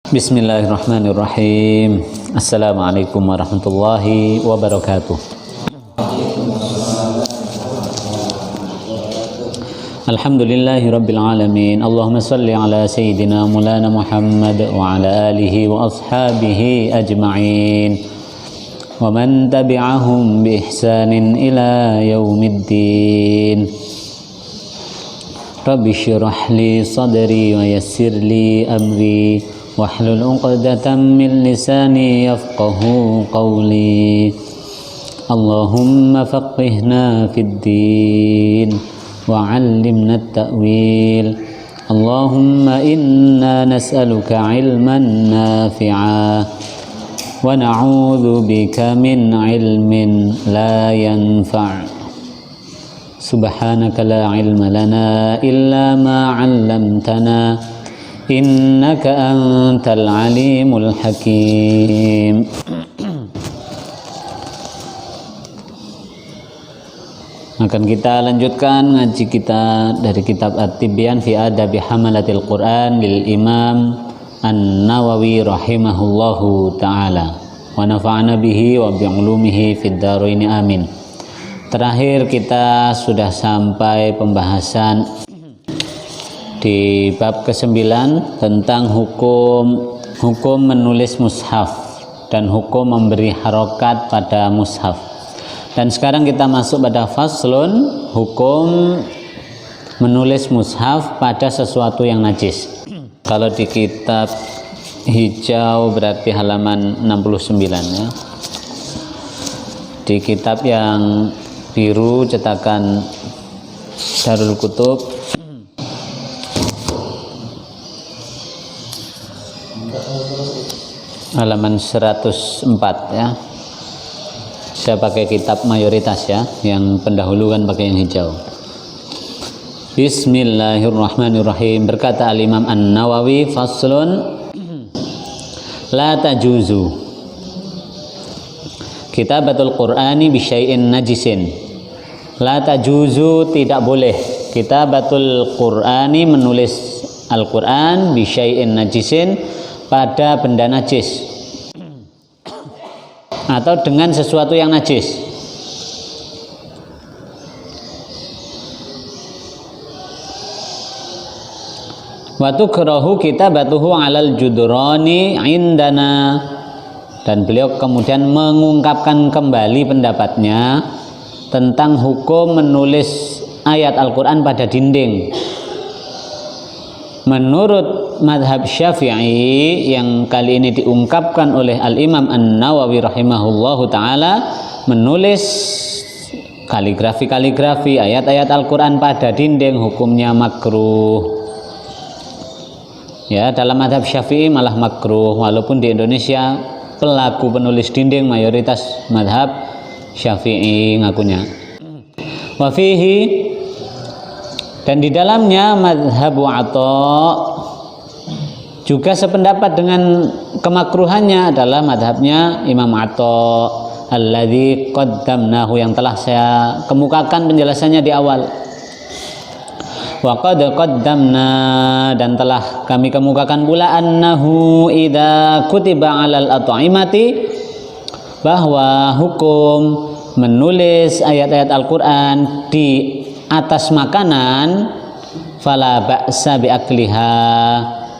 Bismillahirrahmanirrahim. Assalamualaikum warahmatullahi wabarakatuh. Alhamdulillahi rabbil alamin. Allahumma salli ala sayyidina Maulana Muhammad wa ala alihi wa ashabihi ajma'in wa man tabi'ahum bi ihsanin ila yaumiddin. Rabbi syrah li sadri wa yassir li amri wahlul 'uqdatam min lisani yafqahu qawli. Allahumma faqihna fid din wa 'allimna at-ta'wil. Allahumma inna nas'aluka 'ilman nafi'a wa na'udzu bika min 'ilmin la yanfa'. Subhanaka la 'ilma lana illa ma 'allamtana innaka antal alimul hakim. Akan kita lanjutkan ngaji kita dari kitab At-Tibyan fi Adabi Hamalatil Quran lil Imam An-Nawawi rahimahullahu ta'ala wa nafa'ana bihi wa bi'ulumihi fid dharain amin. Terakhir kita sudah sampai pembahasan di bab ke-9 tentang hukum menulis mushaf dan hukum memberi harokat pada mushaf. Dan sekarang kita masuk pada faslun, hukum menulis mushaf pada sesuatu yang najis. Kalau di kitab hijau berarti halaman 69 ya. Di kitab yang biru cetakan Darul Kutub halaman 104 ya. Saya pakai kitab mayoritas ya, yang pendahulu kan pakai yang hijau. Bismillahirrahmanirrahim. Berkata Al-Imam An-Nawawi, faslun la tajuzu kitabatul Qur'ani bi syai'in najisin. La tajuzu, tidak boleh, kitabatul Qur'ani, menulis Al-Qur'an, bi syai'in najisin, pada benda najis atau dengan sesuatu yang najis. Wa tukrahu kitabatuhu 'alal judrani indana, dan beliau kemudian mengungkapkan kembali pendapatnya tentang hukum menulis ayat Al-Qur'an pada dinding. Menurut madhab Syafi'i yang kali ini diungkapkan oleh Al-Imam An-Nawawi rahimahullahu ta'ala, menulis kaligrafi ayat-ayat Al-Quran pada dinding hukumnya makruh ya. Dalam madhab Syafi'i malah makruh, walaupun di Indonesia pelaku penulis dinding mayoritas madhab Syafi'i ngakunya. Wa fihi, dan di dalamnya madhabu Atha juga sependapat dengan kemakruhannya adalah madhabnya Imam Atha alladzi qaddamnahu, yang telah saya kemukakan penjelasannya di awal. Wa qad qaddamna, dan telah kami kemukakan pula annahu idza kutiba 'alal at'imati, bahwa hukum menulis ayat-ayat Al-Qur'an di atas makanan, fala ba'sa bi'akliha,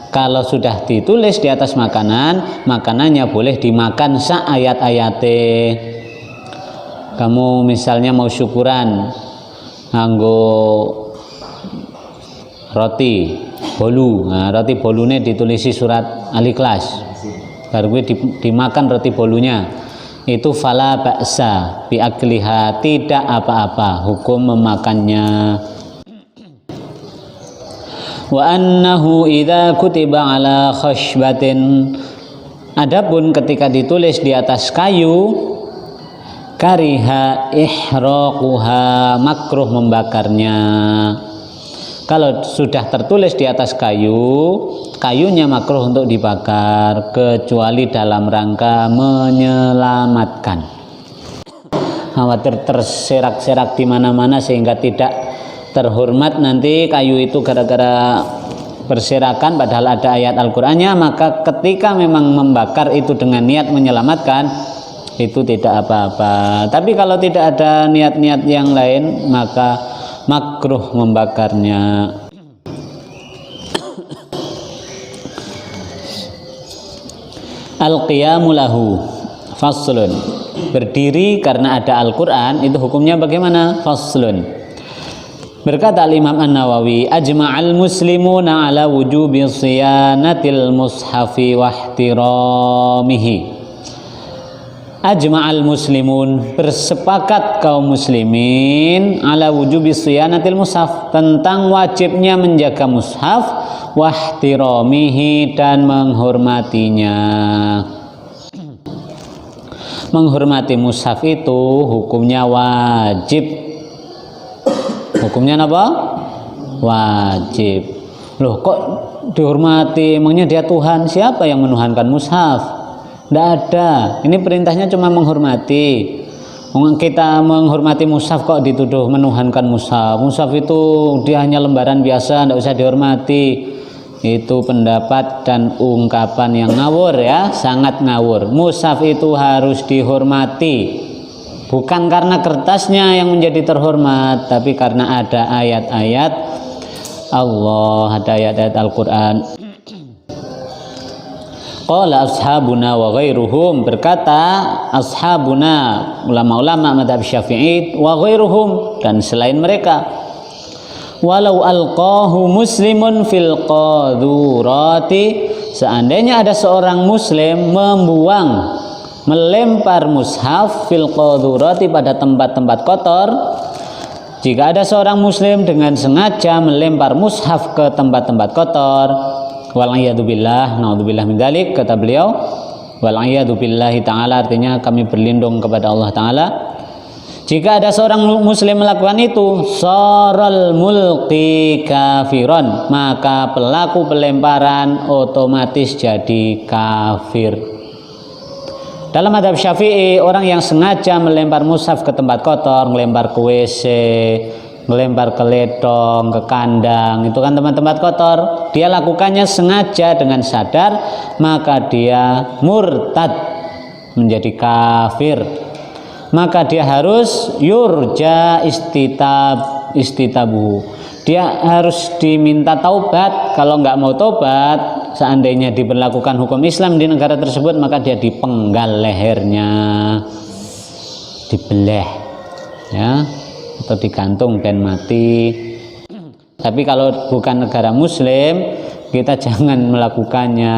kalau sudah ditulis di atas makanan, makanannya boleh dimakan sa-ayat-ayate. Kamu misalnya mau syukuran nganggo roti bolu, nah, roti bolune ditulisi surat Al-Ikhlas, baru gue dimakan roti bolunya, itu fala ba'sa bi'akliha, tidak apa-apa hukum memakannya. Wa annahu idza kutiba ala khashbatin, adapun ketika ditulis di atas kayu, kariha ihraquha, makruh membakarnya. Kalau sudah tertulis di atas kayu, kayunya makruh untuk dibakar kecuali dalam rangka menyelamatkan. Khawatir terserak-serak di mana-mana sehingga tidak terhormat nanti kayu itu gara-gara berserakan padahal ada ayat Al-Qur'annya, maka ketika memang membakar itu dengan niat menyelamatkan itu tidak apa-apa. Tapi kalau tidak ada niat-niat yang lain maka makruh membakarnya. Al-qiyamu lahu faslun. Berdiri karena ada Al-Qur'an itu hukumnya bagaimana? Faslun. Berkata Al-Imam An-Nawawi, ajma'al muslimuna ala wujubi siyanatil mushafi wa ihtiramihi. Ajma'al muslimun, bersepakat kaum muslimin ala wujubi siyanatil mushaf, tentang wajibnya menjaga mushaf, wa ihtiramihi, dan menghormatinya. Menghormati mushaf itu hukumnya wajib. Hukumnya apa? Wajib. Loh, kok dihormati? Emangnya dia Tuhan? Siapa yang menuhankan mushaf? Tidak ada. Ini perintahnya cuma menghormati. Kita menghormati mushaf kok dituduh menuhankan mushaf? Mushaf itu dia hanya lembaran biasa, tidak usah dihormati. Itu pendapat dan ungkapan yang ngawur ya, sangat ngawur. Mushaf itu harus dihormati, bukan karena kertasnya yang menjadi terhormat, tapi karena ada ayat-ayat Allah, ada ayat-ayat Al-Quran. Qala ashabuna wa ghairuhum, berkata ashabuna, ulama-ulama madhab Syafi'i, wa ghairuhum, dan selain mereka, walau alqahu muslimun fil qadurati, seandainya ada seorang muslim melempar mushaf fil qadurati, pada tempat-tempat kotor. Jika ada seorang muslim dengan sengaja melempar mushaf ke tempat-tempat kotor, wal'iyadzubillah, naudzubillah min dzalik, kata beliau, wal'iyadzubillahi ta'ala, artinya kami berlindung kepada Allah Ta'ala. Jika ada seorang muslim melakukan itu, saral mulqi kafiron, maka pelaku pelemparan otomatis jadi kafir. Dalam madhab Syafi'i, orang yang sengaja melempar mushaf ke tempat kotor, melempar ke WC, melempar ke ledong, ke kandang, itu kan tempat-tempat kotor, dia lakukannya sengaja dengan sadar, maka dia murtad, menjadi kafir. Maka dia harus yurja istitabu, dia harus diminta taubat. Kalau nggak mau taubat, seandainya diberlakukan hukum Islam di negara tersebut, maka dia dipenggal lehernya, dibelah ya, atau digantung dan mati. Tapi kalau bukan negara muslim, kita jangan melakukannya,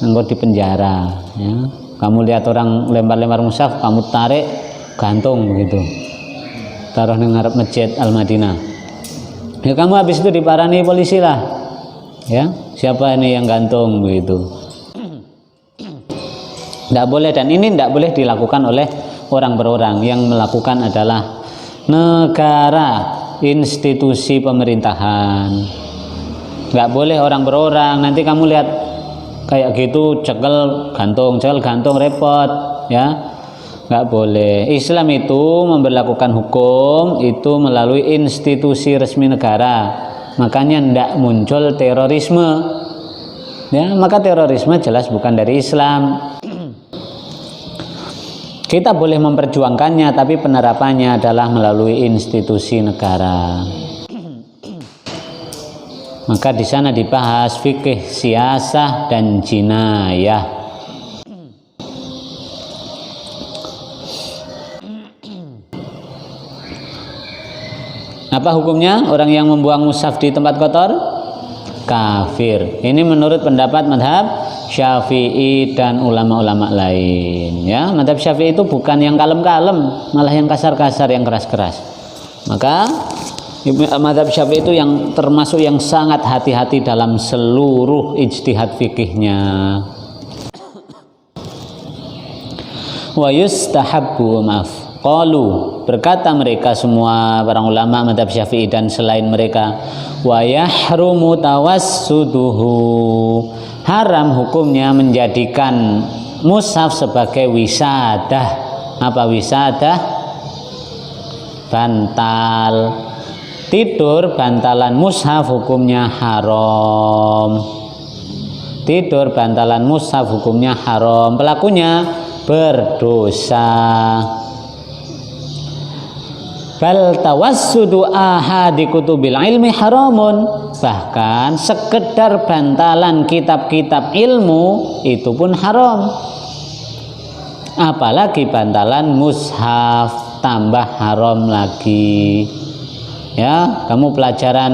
engkau dipenjara ya. Kamu lihat orang lempar-lempar mushaf, kamu tarik, gantung begitu, taruh di ngarep masjid Al-Madinah. Ya, kamu habis itu diparani polisi lah ya, siapa ini yang gantung begitu. Tidak boleh, dan ini tidak boleh dilakukan oleh orang per orang. Yang melakukan adalah negara, institusi pemerintahan. Nggak boleh orang per orang. Nanti kamu lihat kayak gitu, cekel gantung repot ya, nggak boleh. Islam itu memberlakukan hukum itu melalui institusi resmi negara, makanya tidak muncul terorisme ya. Maka terorisme jelas bukan dari Islam. Kita boleh memperjuangkannya, tapi penerapannya adalah melalui institusi negara. Maka di sana dibahas fikih siasah dan jinayah. Apa hukumnya orang yang membuang mushaf di tempat kotor? Kafir. Ini menurut pendapat madhab Syafi'i dan ulama-ulama lain ya. Madhab Syafi'i itu bukan yang kalem-kalem, malah yang kasar-kasar, yang keras-keras. Maka madhab Syafi'i itu yang termasuk yang sangat hati-hati dalam seluruh ijtihad fikihnya. Wa yustahabbu, qalu, berkata mereka semua para ulama madhab Syafi'i dan selain mereka, wa yahrumu tawassuduhu, haram hukumnya menjadikan mushaf sebagai wisadah. Apa wisadah? Bantal Tidur bantalan mushaf hukumnya haram. Tidur bantalan mushaf hukumnya haram. Pelakunya berdosa. Bal tawassudu ahadi kutubil ilmi haramun. Bahkan sekedar bantalan kitab-kitab ilmu itu pun haram. Apalagi bantalan mushaf, tambah haram lagi. Ya, kamu pelajaran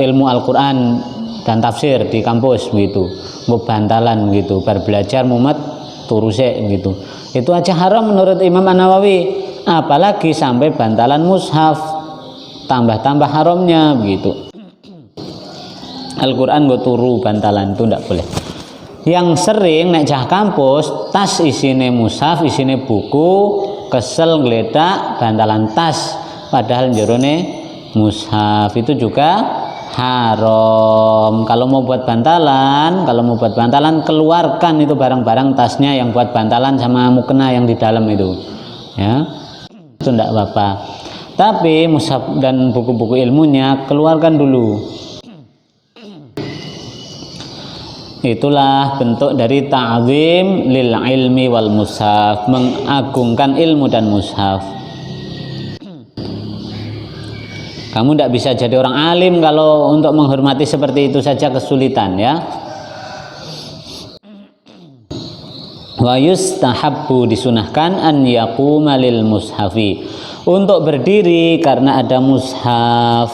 ilmu Al-Qur'an dan tafsir di kampus gitu, mau bantalan gitu, bar belajar mumet turuse gitu. Itu aja haram menurut Imam An-Nawawi, apalagi sampai bantalan mushaf, tambah-tambah haramnya begitu. Al-Qur'an gue turu bantalan itu ndak boleh. Yang sering nek cah kampus, tas isine mushaf, isine buku, kesel gledak bantalan tas, padahal jerone mushaf, itu juga haram. Kalau mau buat bantalan, keluarkan itu barang-barang tasnya yang buat bantalan sama mukena yang di dalam itu, ya, itu tidak apa-apa. Tapi mushaf dan buku-buku ilmunya keluarkan dulu. Itulah bentuk dari ta'zim lil ilmi wal mushaf, mengagungkan ilmu dan mushaf. Kamu tidak bisa jadi orang alim kalau untuk menghormati seperti itu saja kesulitan, ya. Wa yustahabbu, disunahkan, an yaquma lil mushafi, untuk berdiri karena ada mushaf.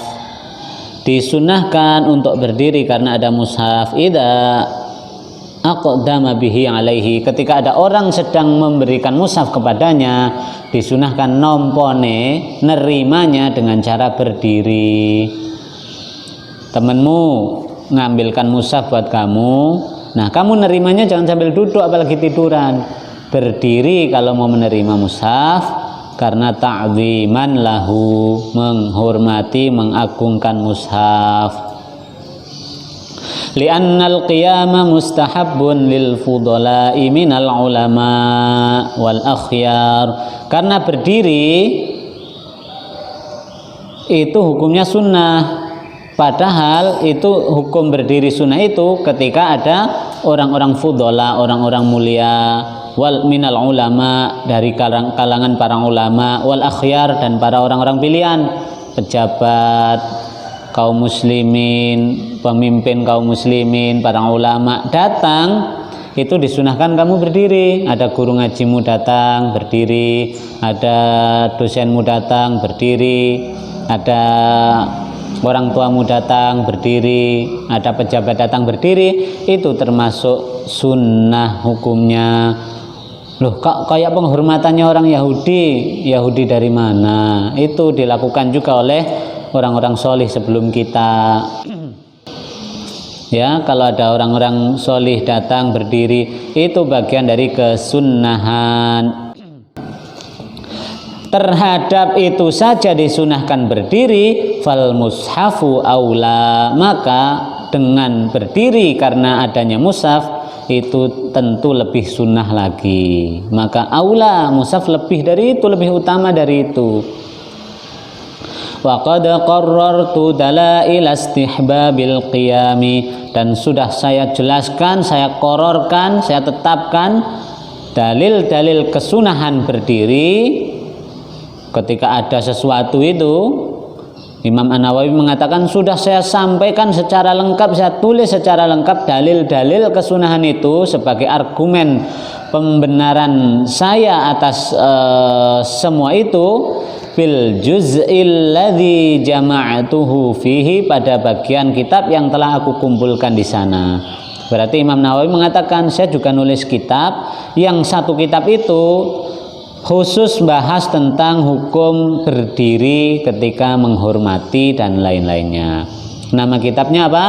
Disunahkan untuk berdiri karena ada mushaf. Idza aqdama bihi alaihi, ketika ada orang sedang memberikan mushaf kepadanya, disunahkan nompone, nerimanya dengan cara berdiri. Temenmu ngambilkan mushaf buat kamu, nah kamu nerimanya jangan sambil duduk apalagi tiduran. Berdiri kalau mau menerima mushaf, karena ta'ziman lahu, menghormati, mengagungkan mushaf. Li'annal qiyama mustahabbun lil fudala'i minal ulama wal akhyar, karena berdiri itu hukumnya sunnah. Padahal itu hukum berdiri sunnah itu ketika ada orang-orang fudala, orang-orang mulia, wal minal ulama, dari kalangan para ulama, wal akhyar, dan para orang-orang pilihan, pejabat kaum muslimin, pemimpin kaum muslimin, para ulama datang, itu disunahkan kamu berdiri. Ada guru ngajimu datang berdiri, ada dosenmu datang berdiri, ada orang tuamu datang berdiri, ada pejabat datang berdiri, itu termasuk sunnah hukumnya. Loh, kok kayak penghormatannya orang Yahudi? Yahudi dari mana? Itu dilakukan juga oleh orang-orang solih sebelum kita. Ya, kalau ada orang-orang solih datang berdiri, itu bagian dari kesunnahan. Terhadap itu saja disunahkan berdiri, fal mushafu aula, maka dengan berdiri karena adanya mushaf itu tentu lebih sunnah lagi. Maka aula, mushaf lebih dari itu, lebih utama dari itu. Wa qad qarrartu dalail istihbabil qiyami, dan sudah saya jelaskan, saya kororkan, saya tetapkan dalil-dalil kesunahan berdiri. Ketika ada sesuatu itu, Imam An-Nawawi mengatakan sudah saya sampaikan secara lengkap, saya tulis secara lengkap dalil-dalil kesunahan itu sebagai argumen pembenaran saya atas semua itu, fil juz'il ladzi jama'tuhu fihi, pada bagian kitab yang telah aku kumpulkan di sana. Berarti Imam Nawawi mengatakan saya juga nulis kitab, yang satu kitab itu khusus bahas tentang hukum berdiri ketika menghormati dan lain-lainnya. Nama kitabnya apa?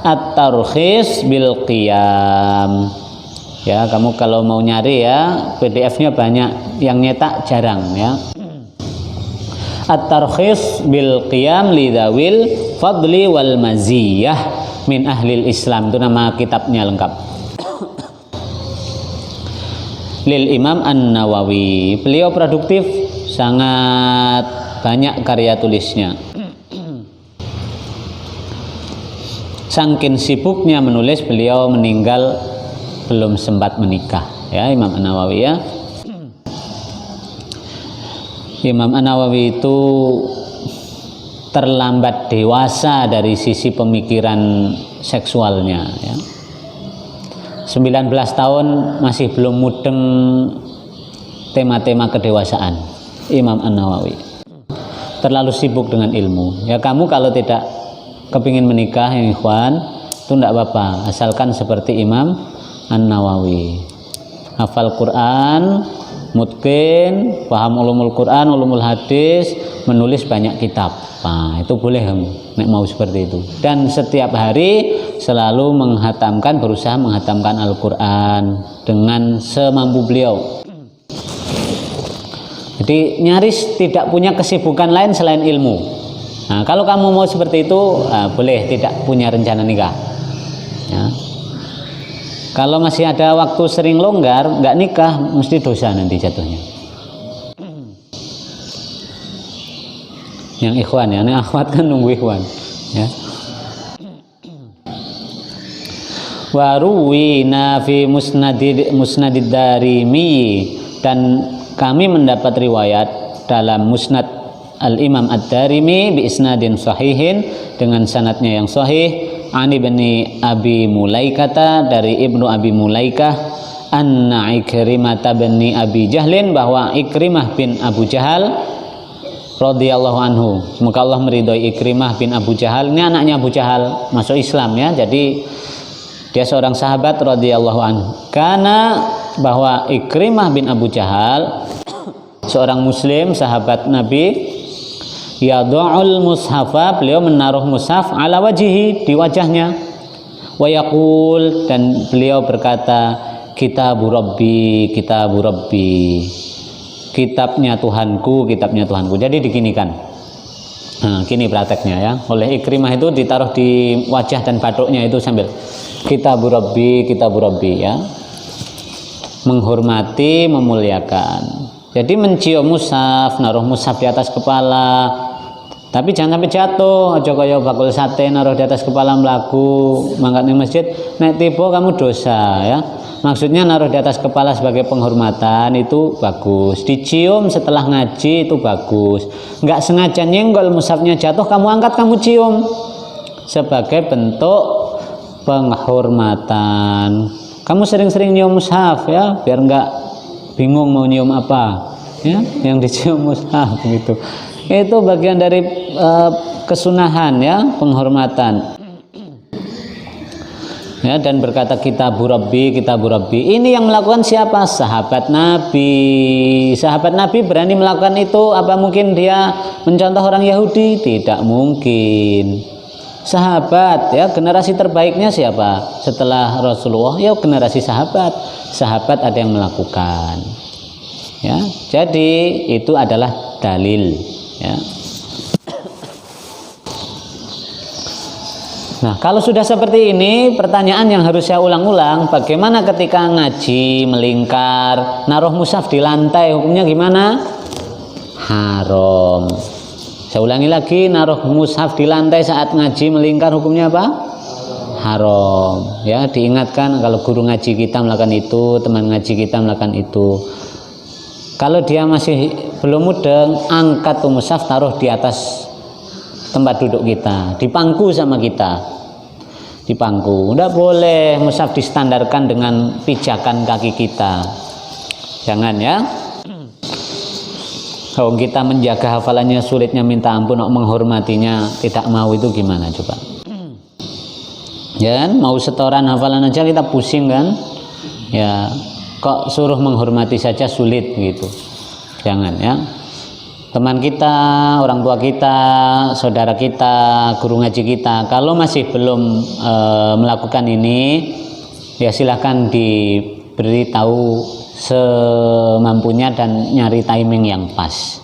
At-Tarkhis bil Qiyam. Ya, kamu kalau mau nyari ya, PDF-nya banyak, yang nyetak jarang ya. At-Tarkhis bil Qiyam lidawil fadli wal maziyah min ahlil Islam, itu nama kitabnya lengkap. Lil Imam An-Nawawi, beliau produktif, sangat banyak karya tulisnya. Saking sibuknya menulis, beliau meninggal belum sempat menikah, ya, Imam An-Nawawi, ya. Imam An-Nawawi itu terlambat dewasa dari sisi pemikiran seksualnya, ya. 19 tahun masih belum mudeng tema-tema kedewasaan. Imam An-Nawawi terlalu sibuk dengan ilmu. Ya, kamu kalau tidak kepingin menikah, ya ikhwan, itu tidak apa-apa, asalkan seperti Imam An-Nawawi, hafal Quran, mutqin, paham ulumul Quran, ulumul hadis, menulis banyak kitab. Nah, itu boleh kamu nek mau seperti itu. Dan setiap hari selalu menghatamkan, berusaha menghatamkan Al-Quran dengan semampu beliau. Jadi nyaris tidak punya kesibukan lain selain ilmu. Nah, kalau kamu mau seperti itu, boleh tidak punya rencana nikah, ya. Kalau masih ada waktu sering longgar, nggak nikah, mesti dosa nanti jatuhnya. Yang ikhwan, ya, ini akhwat kan nunggu ikhwan, ya. Waruwina fi musnadid Darimi, dan kami mendapat riwayat dalam musnad Al-Imam Ad-Darimi bi isnadin sahihin, dengan sanadnya yang sahih, Ani bin Abi Mulaikata, dari Ibnu Abi Mulaikah, anna Ikrimah bin Abi Jahlin, bahwa Ikrimah bin Abu Jahal radhiyallahu anhu, semoga Allah meridhoi Ikrimah bin Abu Jahal, ini anaknya Abu Jahal, masuk Islam, ya. Jadi dia seorang sahabat radhiyallahu anhu. Karena bahwa Ikrimah bin Abu Jahal seorang muslim, sahabat Nabi, yad'ul mushafa, beliau menaruh mushaf ala wajihi, di wajahnya, wa yaqul, dan beliau berkata, kitabu rabbi, kitabu rabbi, kitabnya Tuhanku, kitabnya Tuhanku. Jadi diginikan. Nah, gini prakteknya, ya. Oleh Ikrimah itu ditaruh di wajah dan batuknya itu sambil kitabu rabbi, kitabu rabbi, ya. Menghormati, memuliakan. Jadi mencium mushaf, naruh mushaf di atas kepala, tapi jangan sampai jatuh. Aja kaya bakul sate naruh di atas kepala mlaku mangkat ning masjid, nek tiba kamu dosa, ya. Maksudnya naruh di atas kepala sebagai penghormatan itu bagus. Dicium setelah ngaji itu bagus. Enggak sengaja nyenggol mushafnya jatuh, kamu angkat, kamu cium sebagai bentuk penghormatan. Kamu sering-sering nyium mushaf, ya, biar enggak bingung mau nyium apa, ya, yang dicium mushaf gitu. Itu bagian dari kesunahan, ya, penghormatan. Ya, dan berkata kitabu rabbi, kitabu rabbi. Ini yang melakukan siapa? Sahabat Nabi. Sahabat Nabi berani melakukan itu. Apa mungkin dia mencontoh orang Yahudi? Tidak mungkin. Sahabat, ya, generasi terbaiknya siapa setelah Rasulullah? Ya, generasi sahabat. Sahabat ada yang melakukan, ya. Jadi itu adalah dalil, ya. Nah, kalau sudah seperti ini, pertanyaan yang harus saya ulang-ulang, bagaimana ketika ngaji melingkar, naruh mushaf di lantai, hukumnya gimana? Haram. Saya ulangi lagi, naruh mushaf di lantai saat ngaji melingkar, hukumnya apa? Haram. Ya, diingatkan kalau guru ngaji kita melakukan itu, teman ngaji kita melakukan itu. Kalau dia masih belum mudeng, angkat tuh mushaf, taruh di atas tempat duduk kita, di pangku sama kita, di pangku. Tidak boleh mushaf distandarkan dengan pijakan kaki kita, jangan, ya. Kalau kita menjaga hafalannya sulitnya minta ampun, menghormatinya tidak mau, itu gimana coba? Ya, mau setoran hafalan aja kita pusing kan? Ya, kok suruh menghormati saja sulit gitu? Jangan, ya. Teman kita, orang tua kita, saudara kita, guru ngaji kita, kalau masih belum melakukan ini, ya silahkan diberi tahu semampunya dan nyari timing yang pas.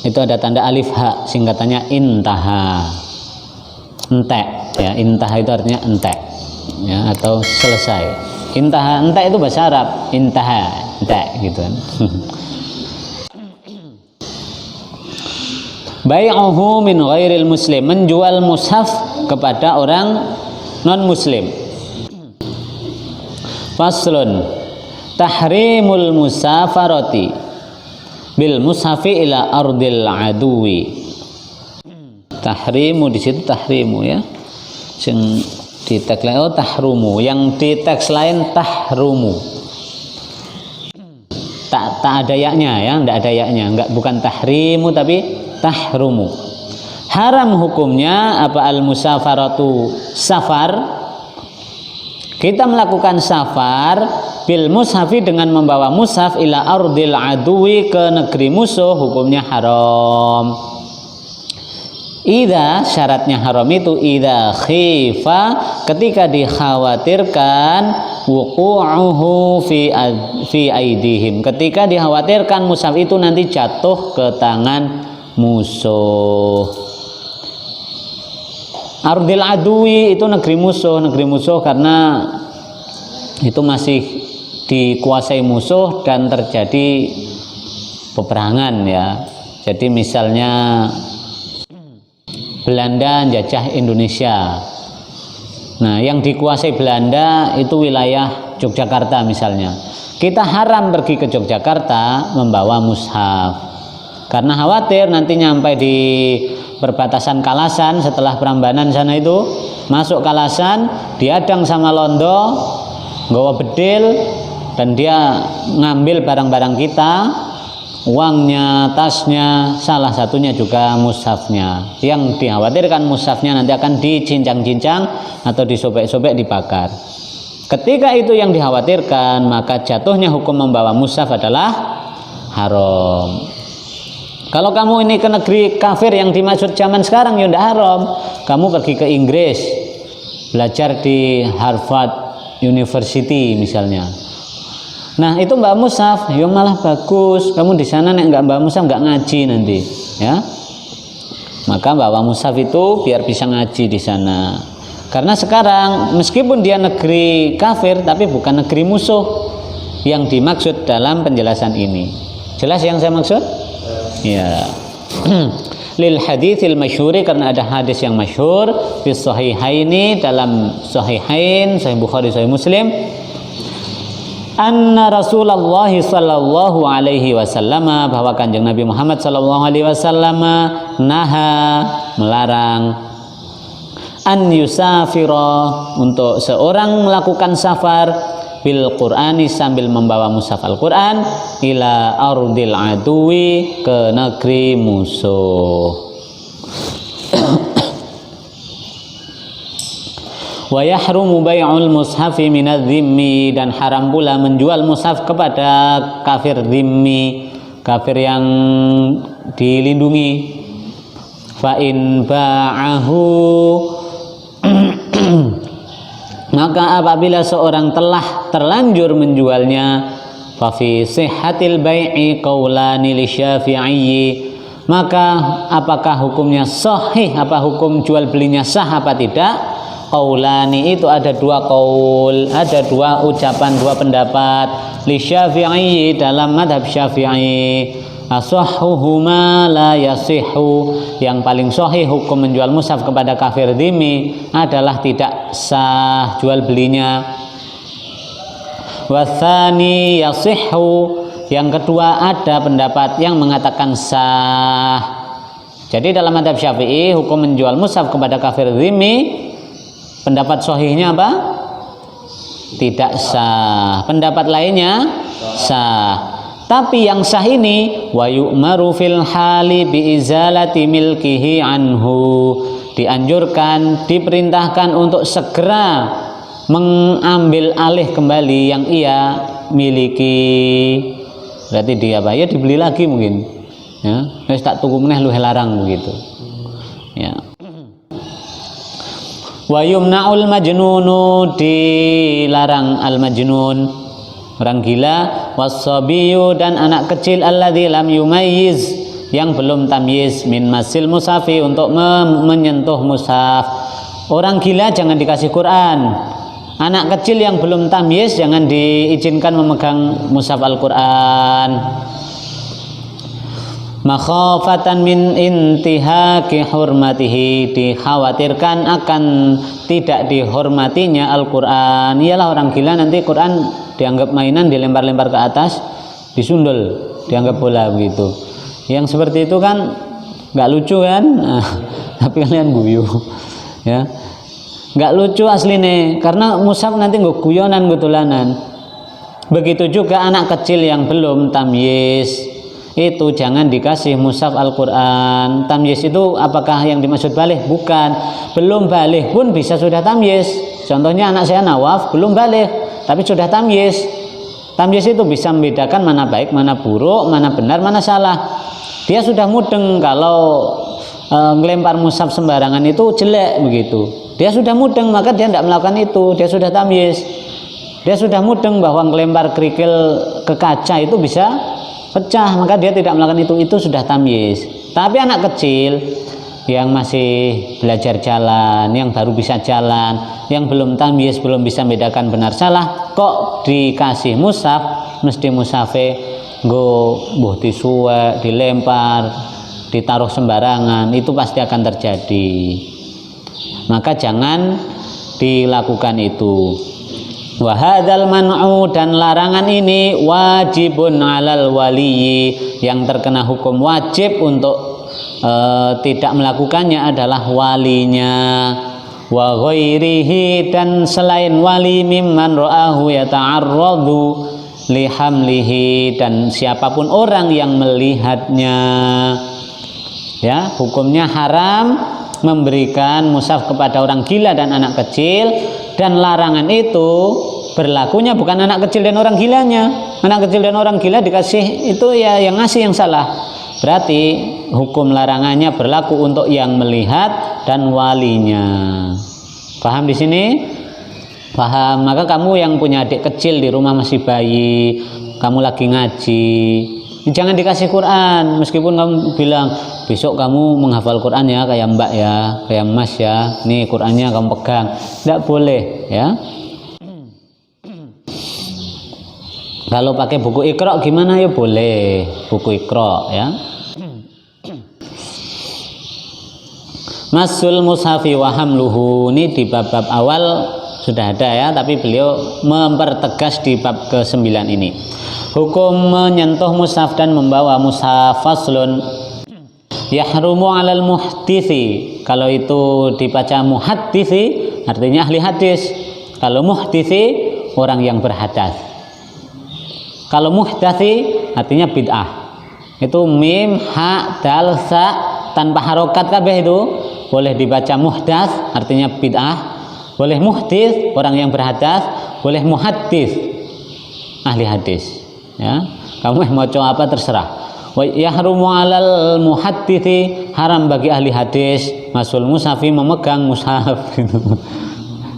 Itu ada tanda alif ha, singkatannya intaha, entek, ya. Intaha itu artinya entek, ya, atau selesai. Intaha, entek itu bahasa Arab, intaha, entek gitu kan. bai'uhu min ghairil muslim, menjual mushaf kepada orang non muslim. Faslun, tahrimul musafarati bil mushafi ila ardil aduwi. Tahrimu di situ tahrimu ya. Sing di teks lain tahrumu, yang di teks lain tahrumu. Tak ada yaknya ya, enggak ada yaknya, enggak, bukan tahrimu tapi tahrumu. Haram hukumnya apa? Al musafaratu, safar. Kita melakukan safar bil mushafi, dengan membawa mushaf ila ardil aduwi, ke negeri musuh, hukumnya haram. Idza, syaratnya haram itu idza khifa, ketika dikhawatirkan, wuqu'uhu fi aidihim, ketika dikhawatirkan mushaf itu nanti jatuh ke tangan musuh. Ardil aduwi itu negeri musuh karena itu masih dikuasai musuh dan terjadi peperangan ya. Jadi misalnya Belanda jajah Indonesia. Nah, yang dikuasai Belanda itu wilayah Yogyakarta misalnya. Kita haram pergi ke Yogyakarta membawa mushaf, karena khawatir nanti nyampe di perbatasan Kalasan, setelah Prambanan sana itu masuk Kalasan, diadang sama Londo, nggawa bedil, dan dia ngambil barang-barang kita, uangnya, tasnya, salah satunya juga mushafnya. Yang dikhawatirkan mushafnya nanti akan dicincang-cincang atau disobek-sobek, dibakar. Ketika itu yang dikhawatirkan, maka jatuhnya hukum membawa mushaf adalah haram. Kalau kamu ini ke negeri kafir yang dimaksud zaman sekarang, ya tidak haram. Kamu pergi ke Inggris, belajar di Harvard University misalnya. Nah, itu mbak mushaf, ya malah bagus. Kamu di sana nek nggak mbak mushaf nggak ngaji nanti, ya. Maka bawa mushaf itu biar bisa ngaji di sana. Karena sekarang meskipun dia negeri kafir, tapi bukan negeri musuh yang dimaksud dalam penjelasan ini. Jelas yang saya maksud? Ya. Lil haditsil masyhuri, karena ada hadis yang masyhur fi sahihaini, dalam sahihain, Sahih Bukhari, Sahih Muslim, anna Rasulullah sallallahu alaihi wasallam, bahwa Kanjeng Nabi Muhammad sallallahu alaihi wasallam naha, melarang, an yusafira, untuk seorang melakukan safar, bil Qur'ani, sambil membawa mushaf Al-Qur'an, ila ardil aduwi, ke negeri musuh. Wa yahrumu bai'ul mushafi minadh-dhimmi, dan haram pula menjual mushaf kepada kafir dhimmi, kafir yang dilindungi. Fa in ba'ahu, maka apabila seorang telah terlanjur menjualnya, fa fi sihhatil bai'i qaulani li Syafi'i, maka apakah hukumnya sahih, apa hukum jual belinya sah apa tidak? Qaulani itu ada dua qaul, ada dua ucapan, dua pendapat, li Syafi'i, dalam madhab Syafi'i. Asahhuhuma la yasihhu, yang paling sahih hukum menjual mushaf kepada kafir dhimmi adalah tidak sah jual belinya. Watsani yasihhu, yang kedua ada pendapat yang mengatakan sah. Jadi dalam madhab Syafi'i, hukum menjual mushaf kepada kafir dhimmi, pendapat sahihnya apa? Tidak sah. Pendapat lainnya sah. Tapi yang sah ini, wa yu'maru fil hali bi izalati milkihi anhu, dianjurkan, diperintahkan untuk segera mengambil alih kembali yang ia miliki. Berarti dia apa? Ya dibeli lagi mungkin. Ya, wis tak tuku meneh luwih larang begitu. Ya. Wa yumna'ul majnunu, dilarang al majnun, orang gila, wasabiyu, dan anak kecil, alladzi lam yumayyiz, yang belum tamyiz, min masil mushafi, untuk menyentuh mushaf. Orang gila jangan dikasih Quran. Anak kecil yang belum tamyiz jangan diizinkan memegang mushaf Al-Quran. makhafatan min intihaki hurmatihi, dikhawatirkan akan tidak dihormatinya Al-Quran. Iyalah orang gila nanti Quran dianggap mainan, dilempar-lempar ke atas, disundul, dianggap bola begitu. Yang seperti itu kan nggak lucu kan? Tapi kalian guyu ya, nggak lucu aslinya, karena mushaf nanti nggak guyonan gutulanan. Begitu juga anak kecil yang belum tamyiz, itu jangan dikasih mushaf Al-Quran. Tamyiz itu apakah yang dimaksud balik? Bukan. Belum balik pun bisa sudah tamyiz. Contohnya anak saya Nawaf belum balik tapi sudah tamyiz. Tamyiz itu bisa membedakan mana baik, mana buruk, mana benar, mana salah. Dia sudah mudeng kalau ngelempar mushaf sembarangan itu jelek begitu. Dia sudah mudeng, maka dia tidak melakukan itu. Dia sudah tamyiz. Dia sudah mudeng bahwa ngelempar kerikil ke kaca itu bisa pecah, maka dia tidak melakukan itu sudah tamyiz. Tapi anak kecil yang masih belajar jalan, yang baru bisa jalan, yang belum tamyiz, belum bisa membedakan benar salah, kok dikasih mushaf, mesti mushafe nggo mbuh disuwek, dilempar, ditaruh sembarangan, itu pasti akan terjadi. Maka jangan dilakukan itu. Wahadal man'u, dan larangan ini wajibun alal waliyi, yang terkena hukum wajib untuk tidak melakukannya adalah walinya. Wa ghairihi, dan selain wali, mimman ra'ahu yata'arradu lihamlihi, dan siapapun orang yang melihatnya. Ya, hukumnya haram memberikan mushaf kepada orang gila dan anak kecil. Dan larangan itu berlakunya bukan anak kecil dan orang gilanya. Anak kecil dan orang gila dikasih itu ya yang ngasih yang salah. Berarti hukum larangannya berlaku untuk yang melihat dan walinya. Paham di sini? Paham. Maka kamu yang punya adik kecil di rumah masih bayi, kamu lagi ngaji, jangan dikasih Quran, meskipun kamu bilang besok kamu menghafal Quran ya, kayak mbak ya, kayak mas ya, nih Qurannya kamu pegang. Tidak boleh ya. Kalau pakai buku Iqra gimana ya, boleh buku Iqra ya. Masul mushafi wa hamluhu, ini di bab-bab awal sudah ada ya, tapi beliau mempertegas di bab ke-9 ini. Hukum menyentuh mushaf dan membawa mushaf. Faslun, yahrumu alal muhditsi, kalau itu dibaca muhadditsi artinya ahli hadis. Kalau muhditsi orang yang berhadas. Kalau muhdatsi artinya bid'ah. Itu mim, ha, dal, sa tanpa harokat kabeh itu. Boleh dibaca muhdats artinya bid'ah, boleh muhdits orang yang berhadas, boleh muhaddits ahli hadis. Ya, kamu mau coba apa terserah. Wa yahrumu alal muhadditsi, haram bagi ahli hadis, masul mushafi, memegang mushaf gitu.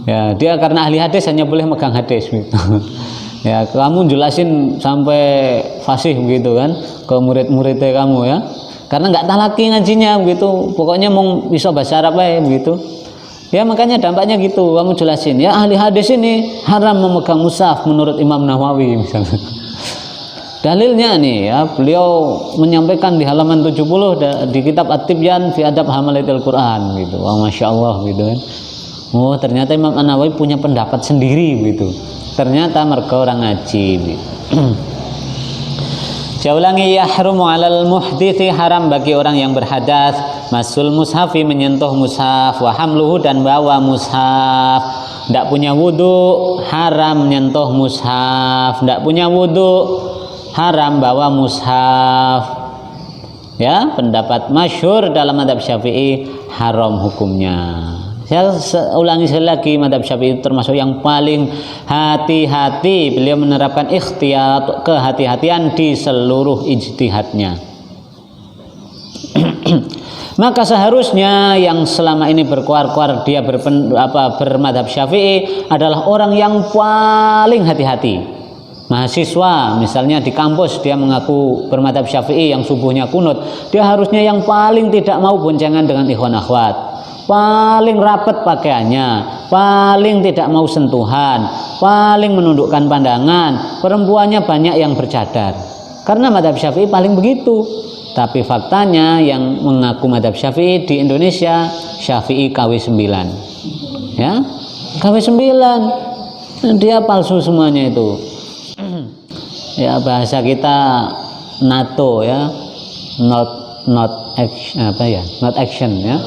Ya, dia karena ahli hadis hanya boleh megang hadis gitu. Ya, kamu jelasin sampai fasih begitu kan ke murid-muridnya kamu ya. Karena nggak talaki ngajinya begitu. Pokoknya mau bisa bahasa Arab ya begitu. Ya, makanya dampaknya gitu. Kamu jelasin ya, ahli hadis ini haram memegang mushaf menurut Imam Nawawi misalnya. Dalilnya nih ya, beliau menyampaikan di halaman 70 di kitab At-Tibyan fi Adab Hamalatil Quran gitu. Wah, Masya Allah gitu kan. Oh, ternyata Imam Nawawi punya pendapat sendiri gitu. Ternyata mereka orang ngaji gitu. Saya ulangi, yahrumu alal muhditsi, haram bagi orang yang berhadas, masul mushafi, menyentuh mushaf, wa hamluhu, dan bawa mushaf. Tidak punya wudu, haram menyentuh mushaf. Tidak punya wudu, haram bawa mushaf. Ya, pendapat masyhur dalam mazhab Syafi'i, haram hukumnya. Saya ulangi sekali lagi, mazhab Syafi'i termasuk yang paling hati-hati. Beliau menerapkan ikhtiyat, kehati-hatian di seluruh ijtihadnya. Maka seharusnya yang selama ini berkuar-kuar dia bermadhab Syafi'i adalah orang yang paling hati-hati. Mahasiswa misalnya di kampus dia mengaku bermadhab Syafi'i yang subuhnya kunut, dia harusnya yang paling tidak mau boncengan dengan ikhwan akhwat, paling rapat pakaiannya, paling tidak mau sentuhan, paling menundukkan pandangan. Perempuannya banyak yang bercadar, karena mazhab Syafi'i paling begitu. Tapi faktanya yang mengaku madhab Syafi'i di Indonesia, Syafi'i KW 9. Ya, KW 9. Dia palsu semuanya itu. Ya, bahasa kita NATO ya. Not action ya.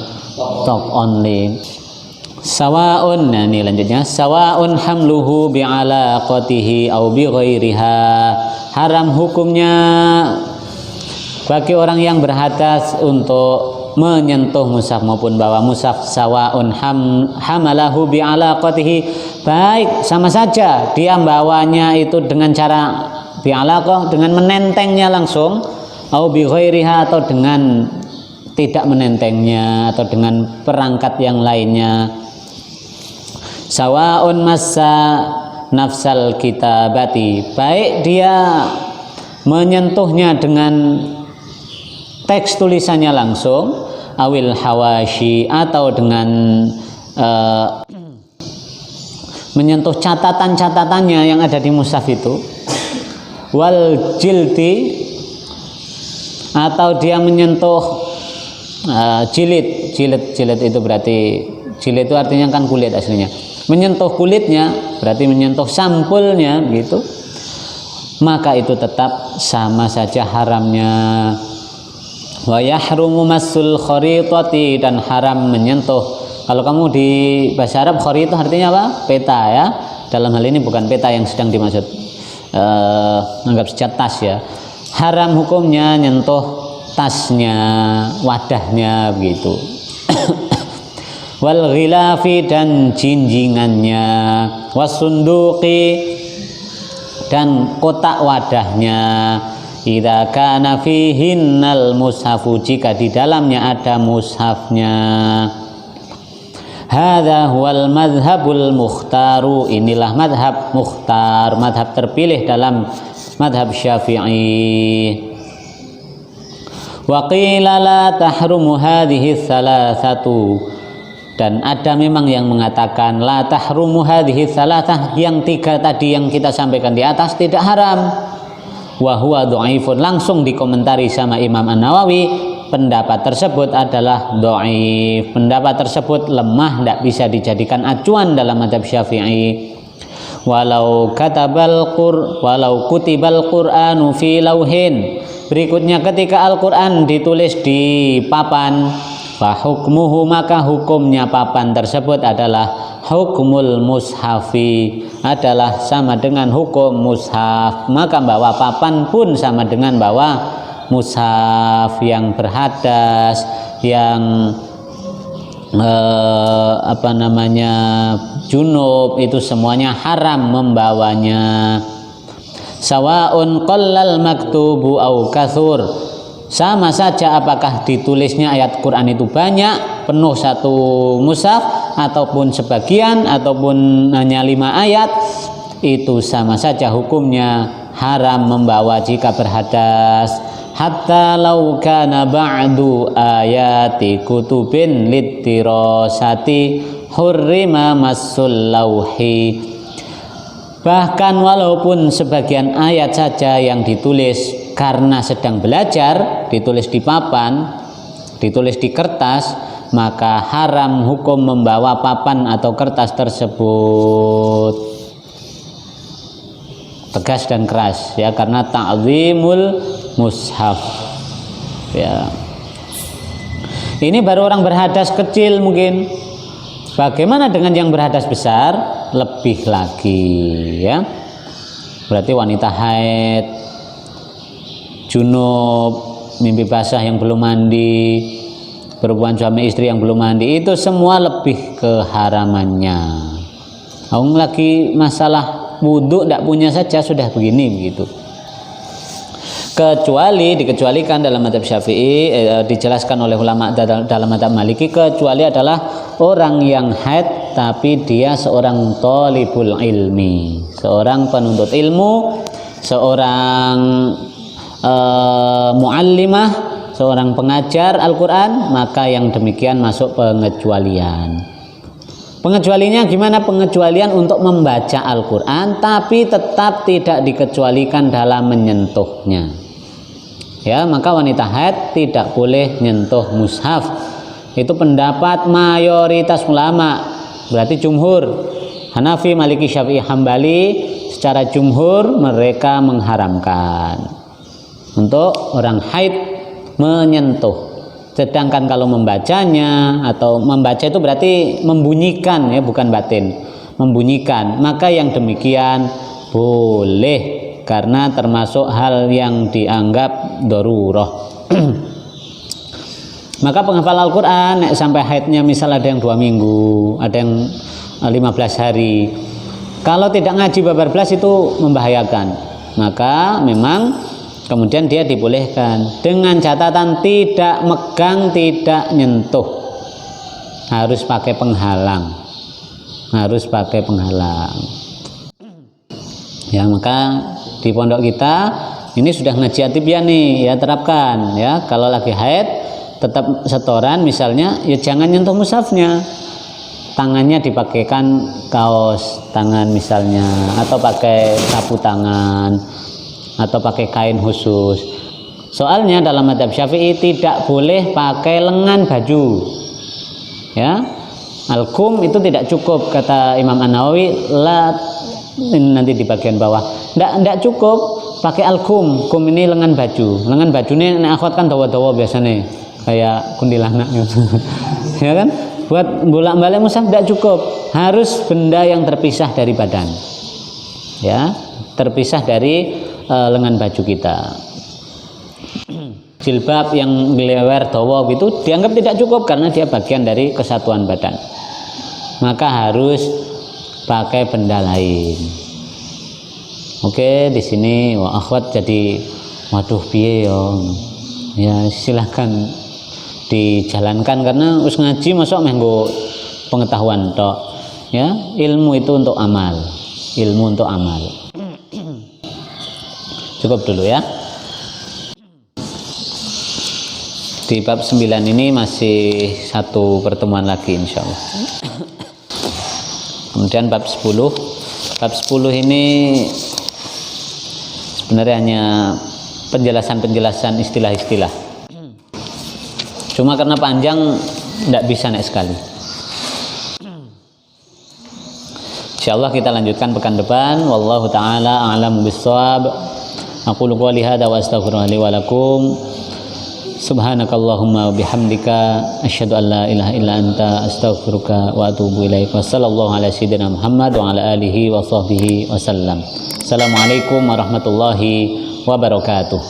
Talk only. Sawaun, nah ini lanjutnya, sawaun hamluhu bi'alaqatihi au bi ghairiha. Haram hukumnya bagi orang yang berhadas untuk menyentuh mushaf maupun bawa mushaf. Sawaun hamalahu bi'alaqatihi, baik sama saja dia bawanya itu dengan cara bi'alaqah, dengan menentengnya langsung, au bi ghairiha, atau dengan tidak menentengnya, atau dengan perangkat yang lainnya. Sawaun massa nafsal kitabati, baik dia menyentuhnya dengan teks tulisannya langsung, awil hawashi, atau dengan menyentuh catatan-catatannya yang ada di mushaf itu, wal jildi, atau dia menyentuh jilid itu berarti, jilid itu artinya kan kulit aslinya, menyentuh kulitnya berarti menyentuh sampulnya gitu, maka itu tetap sama saja haramnya. Wa yahrumu massul kharitati, dan haram menyentuh, kalau kamu di bahasa Arab kharit itu artinya apa? Peta ya. Dalam hal ini bukan peta yang sedang dimaksud, anggap saja tas ya. Haram hukumnya nyentuh tasnya, wadahnya begitu. Wal ghilafi, dan jinjingannya, wasunduqi, dan kotak wadahnya, idza kana fihinnal mushafu, jika di dalamnya ada mushafnya. Hadza huwal madhabul mukhtaru, inilah madhab mukhtar, madhab terpilih dalam madhab Syafi'i. Wa qila la tahrumu hadhihi thalathatu, dan ada memang yang mengatakan la tahrumu hadhihi thalathah, yang tiga tadi yang kita sampaikan di atas tidak haram. Wa huwa dhaifun, langsung dikomentari sama Imam An-Nawawi, pendapat tersebut adalah dhaif, pendapat tersebut lemah, tidak bisa dijadikan acuan dalam mazhab Syafi'i. Walau kutibal Qur'anu fi lauhin, berikutnya ketika Al-Qur'an ditulis di papan, fa hukmuhu, maka hukumnya papan tersebut adalah hukmul mushafi, adalah sama dengan hukum mushaf, maka bawa papan pun sama dengan bawa mushaf. Yang berhadas, yang junub, itu semuanya haram membawanya. Sawaun qallal maktubu au kathur, sama saja apakah ditulisnya ayat Quran itu banyak, penuh satu mushaf, ataupun sebagian, ataupun hanya 5 ayat, itu sama saja hukumnya haram membawa jika berhadas. Hatta law kana ba'du ayati kutubin littirasati hurrima massul lauhi, bahkan walaupun sebagian ayat saja yang ditulis karena sedang belajar, ditulis di papan, ditulis di kertas, maka haram hukum membawa papan atau kertas tersebut. Tegas dan keras ya, karena ta'zimul mushaf ya. Ini baru orang berhadas kecil mungkin. Bagaimana dengan yang berhadas besar? Lebih lagi ya. Berarti wanita haid, junub, mimpi basah yang belum mandi, berhubungan suami istri yang belum mandi, itu semua lebih keharamannya. Orang lagi masalah wudhu tidak punya saja sudah begini begitu. Kecuali dikecualikan dalam mazhab Syafi'i, dijelaskan oleh ulama dalam mazhab Maliki, kecuali adalah orang yang haid tapi dia seorang thalibul ilmi, seorang penuntut ilmu, seorang muallimah, seorang pengajar Al-Quran, maka yang demikian masuk pengecualian. Pengecualinya gimana? Pengecualian untuk membaca Al-Quran tapi tetap tidak dikecualikan dalam menyentuhnya. ya, maka wanita haid tidak boleh nyentuh mushaf. Itu pendapat mayoritas ulama, berarti jumhur Hanafi, Maliki, Syafi'i, Hambali, secara jumhur mereka mengharamkan untuk orang haid menyentuh. Sedangkan kalau membacanya, atau membaca itu berarti membunyikan, ya, bukan batin, membunyikan, maka yang demikian boleh karena termasuk hal yang dianggap darurah. Maka penghafal Al-Quran sampai haidnya misal ada yang 2 minggu, ada yang 15 hari, kalau tidak ngaji babar belas itu membahayakan, maka memang kemudian dia dibolehkan dengan catatan tidak megang, tidak nyentuh, harus pakai penghalang, ya. Maka di pondok kita ini sudah ngaji atibian nih, ya, terapkan, ya, kalau lagi haid tetap setoran misalnya, ya jangan nyentuh mushafnya, tangannya dipakaikan kaos tangan misalnya, atau pakai sapu tangan, atau pakai kain khusus. Soalnya dalam mazhab Syafi'i tidak boleh pakai lengan baju, ya. Al-kum itu tidak cukup, kata Imam An-Nawawi, ini nanti di bagian bawah, tidak cukup pakai al-kum. Kum ini lengan baju, lengan baju ini akhwat kan dawa-dawa biasanya kayak kuntilanak gitu. Ya kan, buat bolak-balik mushaf tidak cukup, harus benda yang terpisah dari badan, ya, terpisah dari lengan baju kita. Jilbab yang ngelewer dawa gitu dianggap tidak cukup karena dia bagian dari kesatuan badan, maka harus pakai benda lain. Oke, di sini wah akhwat jadi waduh piye ya, silakan dijalankan karena us ngaji masuk menggo pengetahuan tok, ya. Ilmu itu untuk amal, cukup dulu, ya. Di bab 9 ini masih 1 pertemuan lagi insyaallah. Kemudian bab 10 ini sebenarnya hanya penjelasan istilah-istilah, cuma karena panjang tidak bisa naik sekali. Insyaallah kita lanjutkan pekan depan. Wallahu taala a'lamu bissawab. Aqulu qouli hadza wa astaghfirullaha li wa lakum. Subhanakallahumma wa bihamdika asyhadu an la ilaha illa anta astaghfiruka wa atubu ilaik. Wassallallahu ala sayyidina Muhammad wa ala alihi wa sahbihi wasallam. Assalamualaikum warahmatullahi wabarakatuh.